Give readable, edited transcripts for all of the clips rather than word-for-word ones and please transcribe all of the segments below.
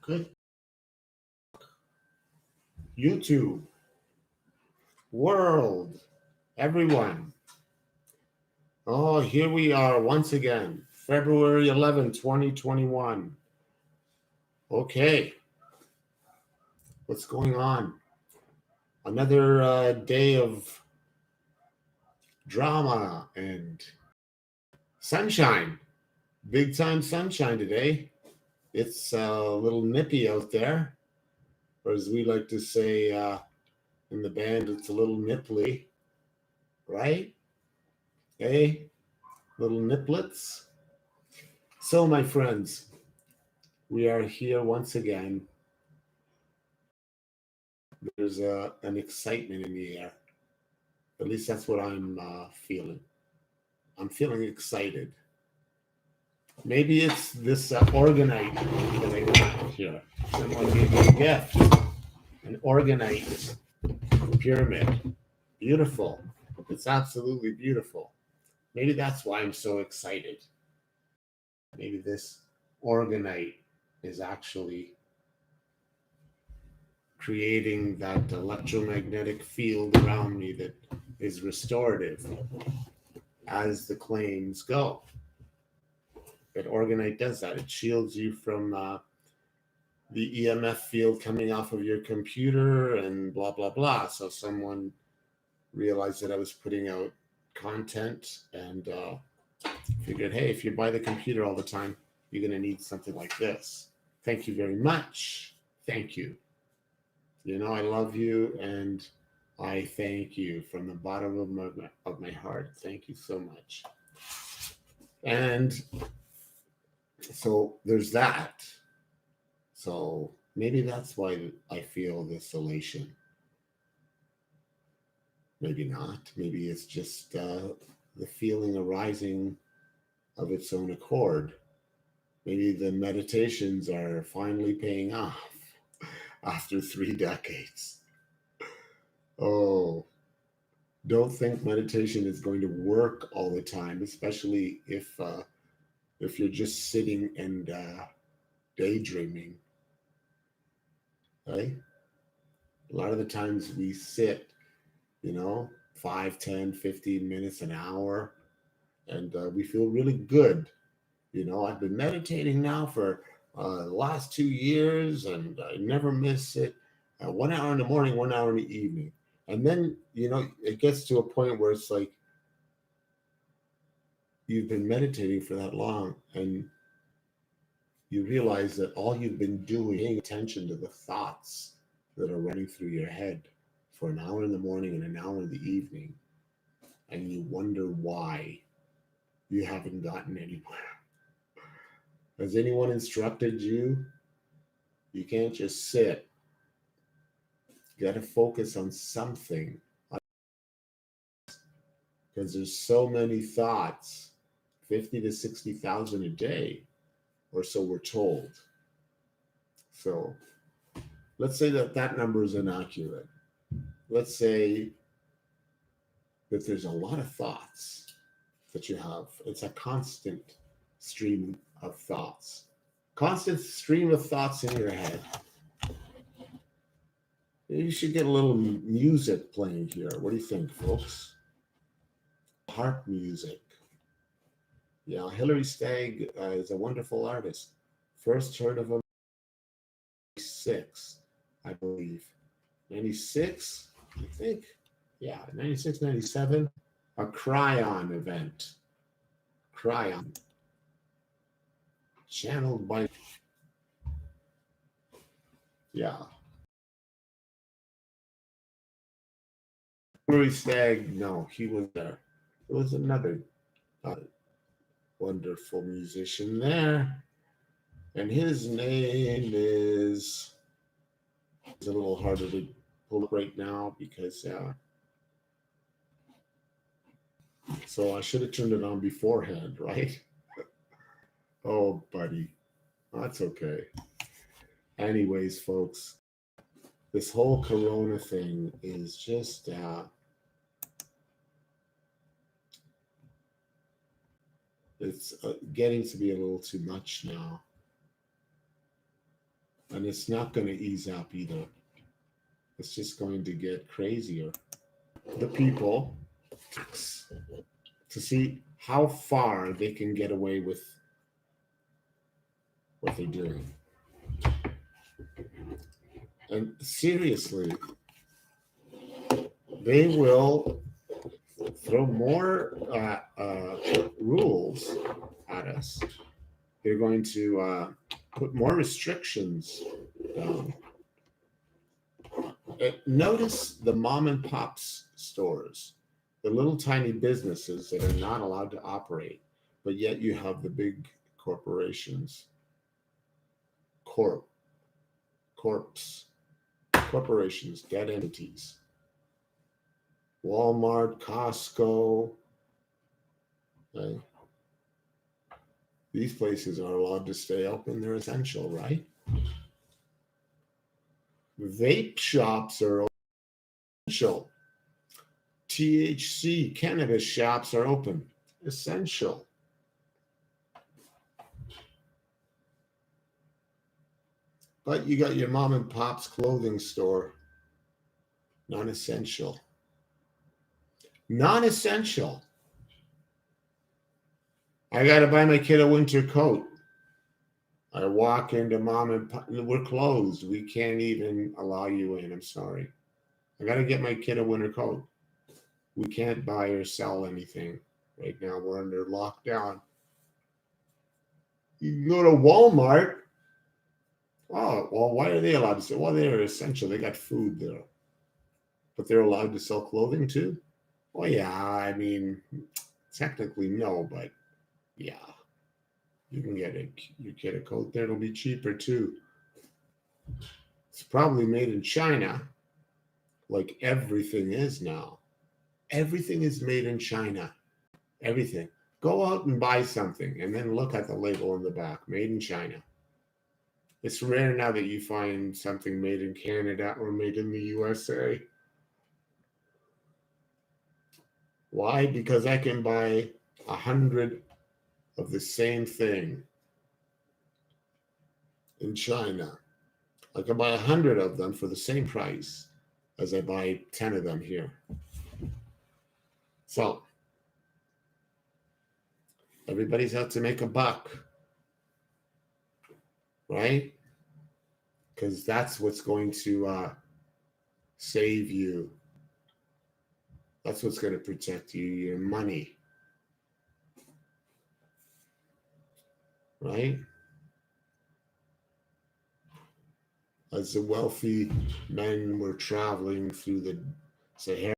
Good. YouTube, world, everyone. Oh, here we are once again, February 11th, 2021. Okay, what's going on? Another day of drama and sunshine. Big time sunshine today. It's a little nippy out there, or as we like to say in the band, it's a little nipply, right? Hey, little niplets. So, my friends, we are here once again. There's an excitement in the air. At least that's what I'm feeling. I'm feeling excited. Maybe it's this organite that I got here. Someone gave me a gift. An organite pyramid. Beautiful. It's absolutely beautiful. Maybe that's why I'm so excited. Maybe this organite is actually creating that electromagnetic field around me that is restorative, as the claims go. That organite does that. It shields you from the EMF field coming off of your computer and blah, blah, blah. So someone realized that I was putting out content and figured, hey, if you're by the computer all the time, you're going to need something like this. Thank you very much. Thank you. You know, I love you and I thank you from the bottom of my heart. Thank you so much. And so there's that. So maybe that's why I feel this elation. Maybe not. Maybe it's just the feeling arising of its own accord. Maybe the meditations are finally paying off after 3 decades. Oh, don't think meditation is going to work all the time, especially if you're just sitting and daydreaming. Right? A lot of the times we sit, 5, 10, 15 minutes, an hour, and we feel really good. I've been meditating now for the last 2 years, and I never miss it. 1 hour in the morning, 1 hour in the evening. And then, it gets to a point where it's like you've been meditating for that long, and you realize that all you've been doing, paying attention to the thoughts that are running through your head for an hour in the morning and an hour in the evening, and you wonder why you haven't gotten anywhere. Has anyone instructed you? You can't just sit. You got to focus on something, because there's so many thoughts, 50 to 60,000 a day, or so we're told. So let's say that number is inaccurate. Let's say that there's a lot of thoughts that you have. It's a constant stream of thoughts. Constant stream of thoughts in your head. You should get a little music playing here. What do you think, folks? Harp music. Yeah, Hilary Stagg is a wonderful artist. First heard of him 96, I believe. 96, I think. Yeah, 96, 97. A Cryon event. Cryon. Channeled by... Yeah. Hilary Stagg, no, he was there. It was another wonderful musician there. And his name is... It's a little harder to pull up right now because... So I should have turned it on beforehand, right? Oh, buddy. That's okay. Anyways, folks, this whole Corona thing is just... it's getting to be a little too much now. And it's not going to ease up either. It's just going to get crazier. The people, to see how far they can get away with what they're doing. And seriously, they will throw more rules at us. They're going to put more restrictions down. Notice the mom and pops stores, the little tiny businesses that are not allowed to operate, but yet you have the big corporations, corporations, dead entities. Walmart, Costco, okay? These places are allowed to stay open. They're essential, right? Vape shops are essential. THC cannabis shops are open. Essential. But you got your mom and pop's clothing store. Non-essential. Non-essential. I got to buy my kid a winter coat. I walk into mom and pop, we're closed. We can't even allow you in. I'm sorry. I got to get my kid a winter coat. We can't buy or sell anything right now. We're under lockdown. You can go to Walmart. Oh, well, why are they allowed to sell? Well, they're essential. They got food there. But they're allowed to sell clothing too? Well, yeah, I mean, technically no, but yeah. You can get your kid a coat there. It'll be cheaper too. It's probably made in China, like everything is now. Everything is made in China. Everything. Go out and buy something and then look at the label on the back, made in China. It's rare now that you find something made in Canada or made in the USA. Why? Because I can buy 100 of the same thing in China. I can buy 100 of them for the same price as I buy 10 of them here. So everybody's out to make a buck, right? Because that's what's going to save you. That's what's going to protect you, your money, right? As the wealthy men were traveling through the Sahara,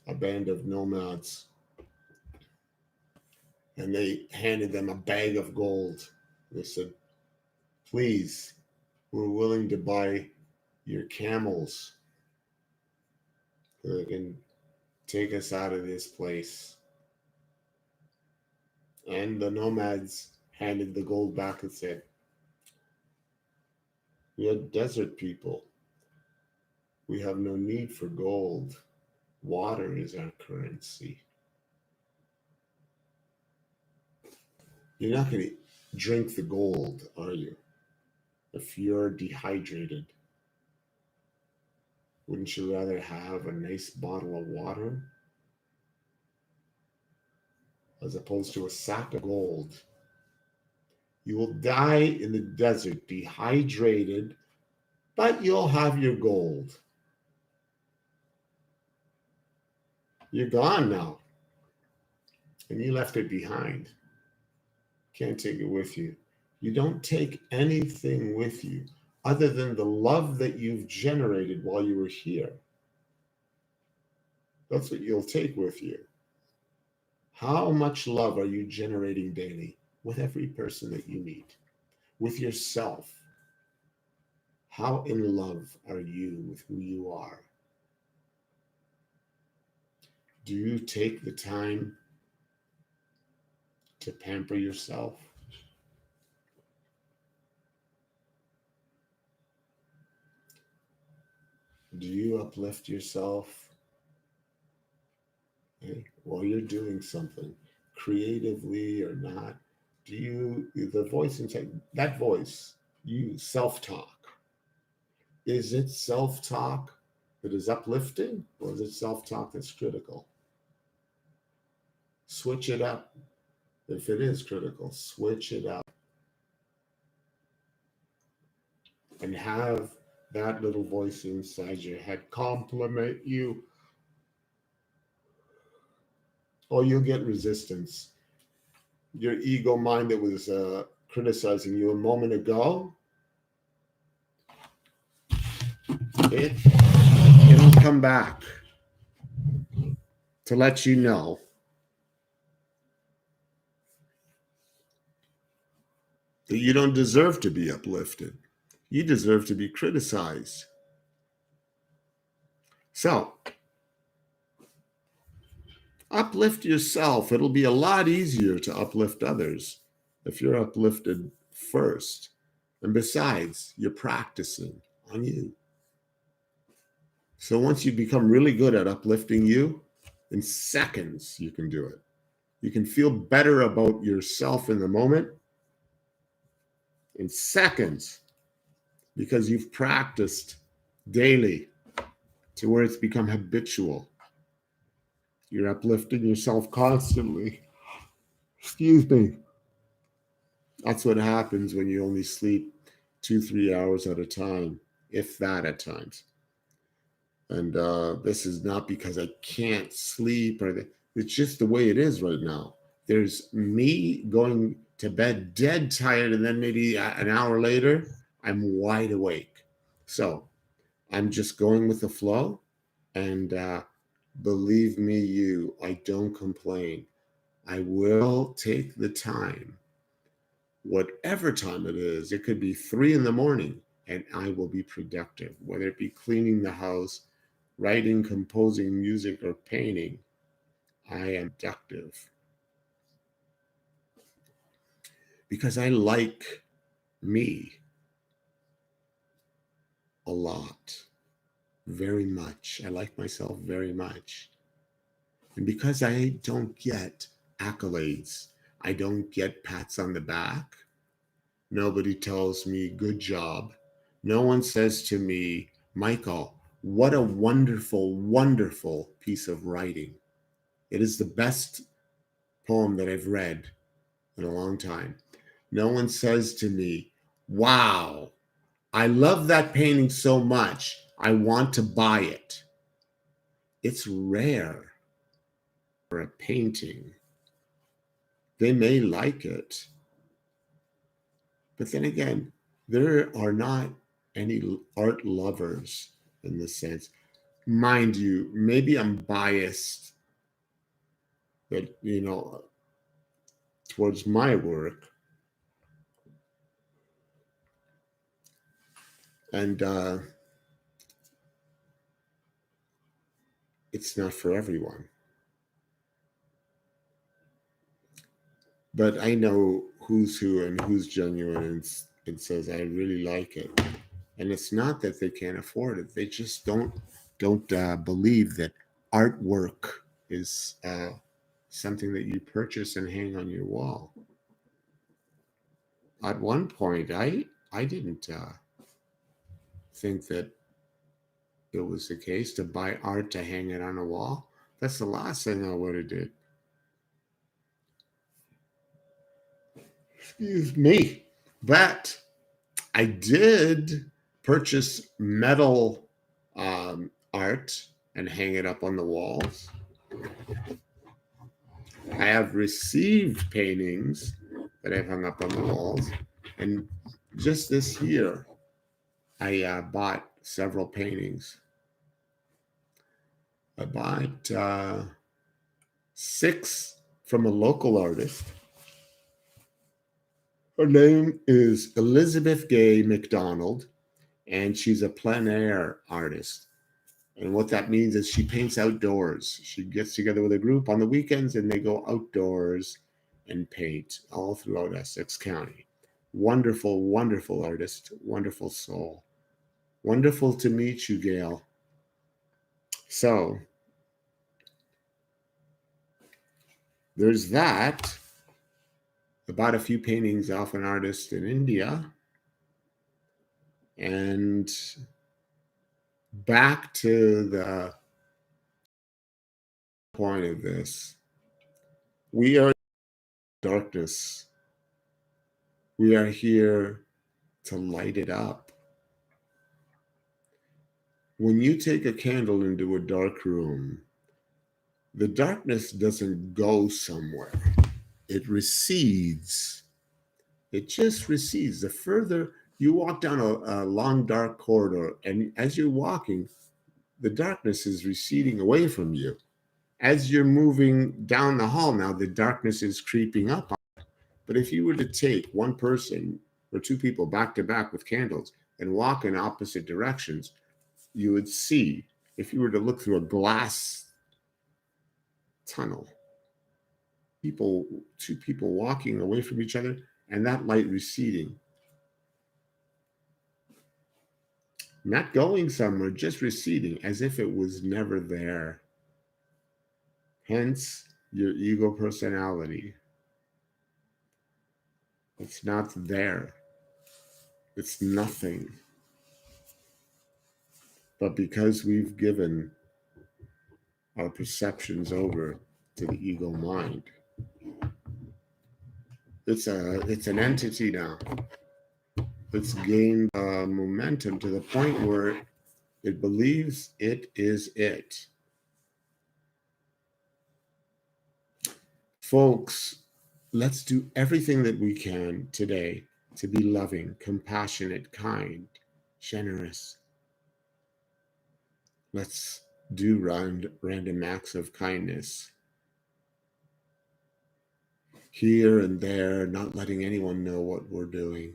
a band of nomads, and they handed them a bag of gold. They said, please, we're willing to buy your camels so they can take us out of this place. And the nomads handed the gold back and said, we are desert people. We have no need for gold. Water is our currency. You're not going to drink the gold, are you? If you're dehydrated, wouldn't you rather have a nice bottle of water as opposed to a sack of gold? You will die in the desert, dehydrated, but you'll have your gold. You're gone now, and you left it behind. Can't take it with you. You don't take anything with you other than the love that you've generated while you were here. That's what you'll take with you. How much love are you generating daily with every person that you meet? With yourself? How in love are you with who you are? Do you take the time to pamper yourself? Do you uplift yourself while you're doing something, creatively or not? Do you, the voice inside, that voice You self-talk. Is it self-talk that is uplifting, or is it self-talk that's critical? Switch it up. If it is critical, switch it up and have that little voice inside your head compliment you, or you'll get resistance. Your ego mind that was criticizing you a moment ago, it it'll come back to let you know that you don't deserve to be uplifted. You deserve to be criticized. So, uplift yourself. It'll be a lot easier to uplift others if you're uplifted first. And besides, you're practicing on you. So once you become really good at uplifting you, in seconds you can do it. You can feel better about yourself in the moment in seconds because you've practiced daily to where it's become habitual. You're uplifting yourself constantly. Excuse me. That's what happens when you only sleep 2-3 hours at a time, if that at times. And this is not because I can't sleep it's just the way it is right now. There's me going to bed dead tired, and then maybe an hour later, I'm wide awake. So I'm just going with the flow. And believe me, I don't complain. I will take the time, whatever time it is. It could be 3 a.m, and I will be productive, whether it be cleaning the house, writing, composing music, or painting. I am productive because I like me a lot, very much. I like myself very much. And because I don't get accolades, I don't get pats on the back. Nobody tells me, good job. No one says to me, Michael, what a wonderful, wonderful piece of writing. It is the best poem that I've read in a long time. No one says to me, wow, I love that painting so much, I want to buy it. It's rare for a painting. They may like it, but then again, there are not any art lovers in this sense. Mind you, maybe I'm biased that, towards my work. And it's not for everyone. But I know who's who and who's genuine and says, I really like it. And it's not that they can't afford it. They just don't believe that artwork is something that you purchase and hang on your wall. At one point, I didn't think that it was the case to buy art to hang it on a wall. That's the last thing I would have did. Excuse me. But I did purchase metal art and hang it up on the walls. I have received paintings that I've hung up on the walls. And just this year, I bought several paintings. I bought 6 from a local artist. Her name is Elizabeth Gay McDonald, and she's a plein air artist. And what that means is she paints outdoors. She gets together with a group on the weekends and they go outdoors and paint all throughout Essex County. Wonderful, wonderful artist, wonderful soul. Wonderful to meet you, Gail. So there's that. I bought a few paintings off an artist in India. And back to the point of this, we are darkness. We are here to light it up. When you take a candle into a dark room, the darkness doesn't go somewhere. It recedes. It just recedes. The further you walk down a long, dark corridor, and as you're walking, the darkness is receding away from you. As you're moving down the hall now, the darkness is creeping up. But if you were to take one person or two people back to back with candles and walk in opposite directions, you would see, if you were to look through a glass tunnel, two people walking away from each other, and that light receding. Not going somewhere, just receding as if it was never there. Hence, your ego personality. It's not there. It's nothing. But because we've given our perceptions over to the ego mind, it's an entity now. It's gained momentum to the point where it believes it is it. Folks, let's do everything that we can today to be loving, compassionate, kind, generous. Let's do random acts of kindness. Here and there, not letting anyone know what we're doing.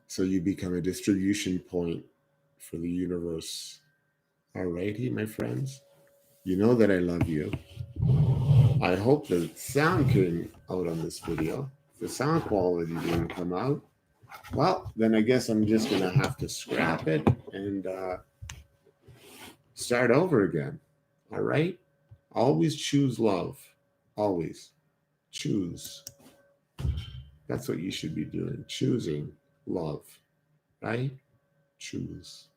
So you become a distribution point for the universe. All righty, my friends. You know that I love you. I hope the sound came out on this video. If the sound quality didn't come out, well, then I guess I'm just going to have to scrap it and start over again. All right? Always choose love. Always choose. That's what you should be doing. Choosing love. Right? Choose.